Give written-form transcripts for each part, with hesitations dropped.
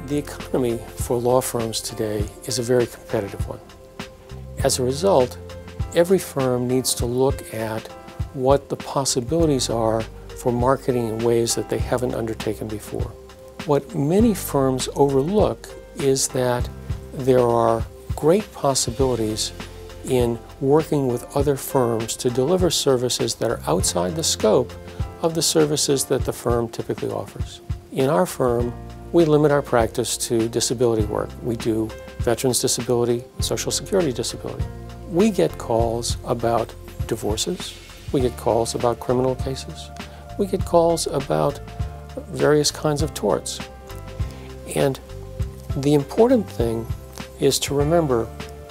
The economy for law firms today is a very competitive one. As a result, every firm needs to look at what the possibilities are for marketing in ways that they haven't undertaken before. What many firms overlook is that there are great possibilities in working with other firms to deliver services that are outside the scope of the services that the firm typically offers. In our firm, we limit our practice to disability work. We do veterans disability, Social Security disability. We get calls about divorces. We get calls about criminal cases. We get calls about various kinds of torts. And the important thing is to remember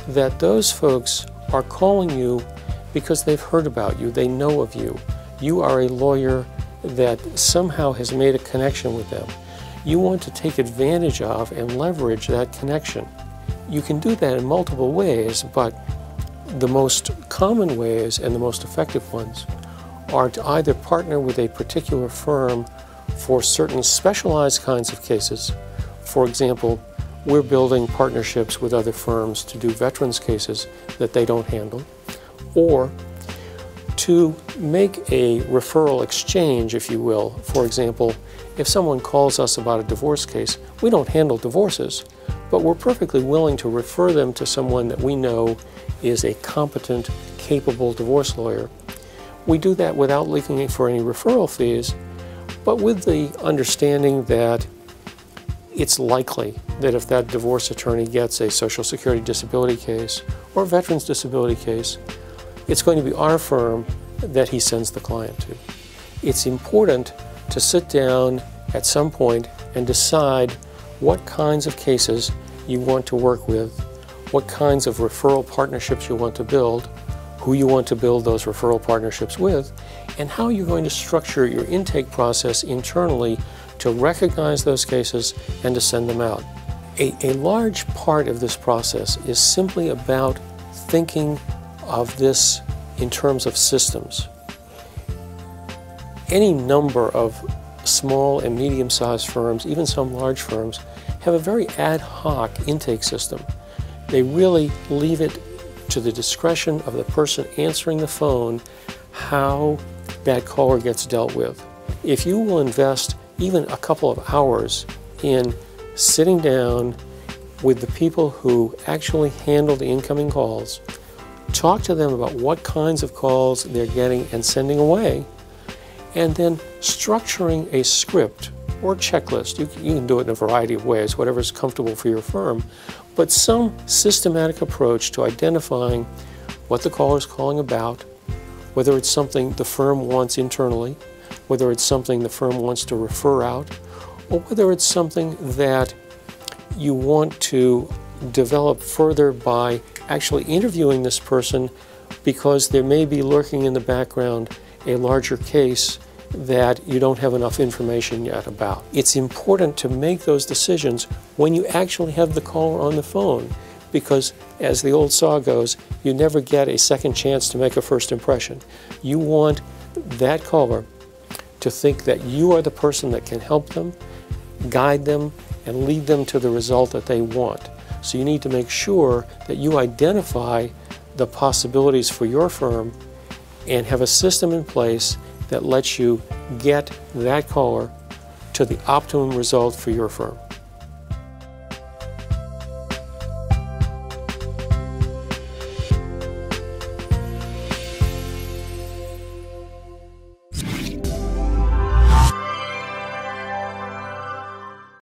that those folks are calling you because they've heard about you, they know of you. You are a lawyer that somehow has made a connection with them. You want to take advantage of and leverage that connection. You can do that in multiple ways, but the most common ways and the most effective ones are to either partner with a particular firm for certain specialized kinds of cases. For example, we're building partnerships with other firms to do veterans cases that they don't handle, or to make a referral exchange, if you will. For example, if someone calls us about a divorce case, we don't handle divorces, but we're perfectly willing to refer them to someone that we know is a competent, capable divorce lawyer. We do that without looking for any referral fees, but with the understanding that it's likely that if that divorce attorney gets a Social Security disability case or a veterans disability case, it's going to be our firm that he sends the client to. It's important to sit down at some point and decide what kinds of cases you want to work with, what kinds of referral partnerships you want to build, who you want to build those referral partnerships with, and how you're going to structure your intake process internally to recognize those cases and to send them out. A large part of this process is simply about thinking of this in terms of systems. Any number of small and medium-sized firms, even some large firms, have a very ad hoc intake system. They really leave it to the discretion of the person answering the phone how that caller gets dealt with. If you will invest even a couple of hours in sitting down with the people who actually handle the incoming calls, talk to them about what kinds of calls they're getting and sending away, and then structuring a script or checklist. You can do it in a variety of ways, whatever's comfortable for your firm, but some systematic approach to identifying what the caller is calling about, whether it's something the firm wants internally, whether it's something the firm wants to refer out, or whether it's something that you want to develop further by actually interviewing this person because there may be lurking in the background a larger case that you don't have enough information yet about. It's important to make those decisions when you actually have the caller on the phone, because as the old saw goes, you never get a second chance to make a first impression. You want that caller to think that you are the person that can help them, guide them, and lead them to the result that they want. So you need to make sure that you identify the possibilities for your firm and have a system in place that lets you get that caller to the optimum result for your firm.